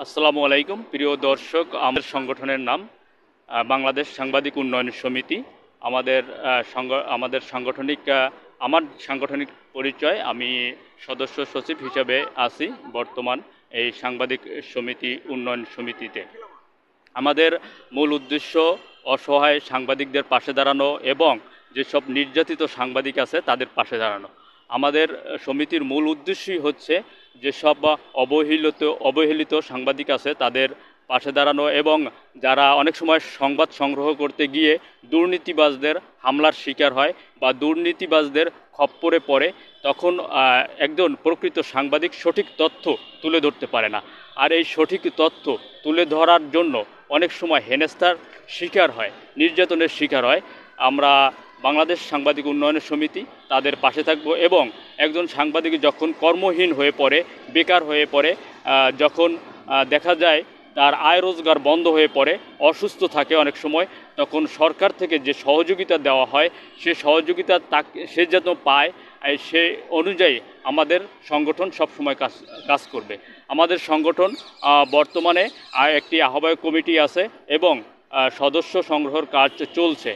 আসসালামু আলাইকুম প্রিয় দর্শক, আমাদের সংগঠনের নাম বাংলাদেশ সাংবাদিক উন্নয়ন সমিতি। আমাদের আমার সাংগঠনিক পরিচয়, আমি সদস্য সচিব হিসেবে আছি বর্তমান এই সাংবাদিক সমিতি উন্নয়ন সমিতিতে। আমাদের মূল উদ্দেশ্য অসহায় সাংবাদিকদের পাশে দাঁড়ানো এবং যেসব নির্যাতিত সাংবাদিক আছে তাদের পাশে দাঁড়ানো। আমাদের সমিতির মূল উদ্দেশ্যই হচ্ছে যেসব অবহেলিত সাংবাদিক আছে তাদের পাশে দাঁড়ানো এবং যারা অনেক সময় সংবাদ সংগ্রহ করতে গিয়ে দুর্নীতিবাজদের হামলার শিকার হয় বা দুর্নীতিবাজদের খপ্পরে পড়ে, তখন একজন প্রকৃত সাংবাদিক সঠিক তথ্য তুলে ধরতে পারে না। আর এই সঠিক তথ্য তুলে ধরার জন্য অনেক সময় হেনস্থার শিকার হয়, নির্যাতনের শিকার হয়। আমরা বাংলাদেশ সাংবাদিক উন্নয়ন সমিতি তাদের পাশে থাকব এবং একজন সাংবাদিক যখন কর্মহীন হয়ে পড়ে, বেকার হয়ে পড়ে, যখন দেখা যায় তার আয় রোজগার বন্ধ হয়ে পড়ে, অসুস্থ থাকে অনেক সময়, তখন সরকার থেকে যে সহযোগিতা দেওয়া হয় সে সহযোগিতা সে যেন পায়, সে অনুযায়ী আমাদের সংগঠন সবসময় কাজ করবে। আমাদের সংগঠন বর্তমানে একটি আহ্বায়ক কমিটি আছে এবং সদস্য সংগ্রহের কাজ চলছে।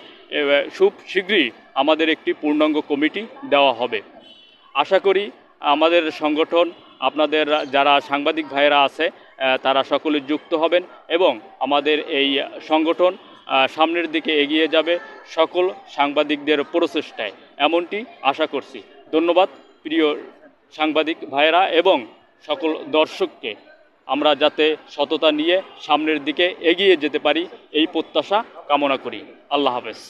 খুব শীঘ্রই আমাদের একটি পূর্ণাঙ্গ কমিটি দেওয়া হবে। আশা করি আমাদের সংগঠন, আপনাদের যারা সাংবাদিক ভাইয়েরা আছে তারা সকলে যুক্ত হবেন এবং আমাদের এই সংগঠন সামনের দিকে এগিয়ে যাবে সকল সাংবাদিকদের প্রচেষ্টায়, এমনটি আশা করছি। ধন্যবাদ প্রিয় সাংবাদিক ভাইয়েরা এবং সকল দর্শককে। আমরা যাতে সততা নিয়ে সামনের দিকে এগিয়ে যেতে পারি এই প্রত্যাশা কামনা করি। আল্লাহ হাফেজ।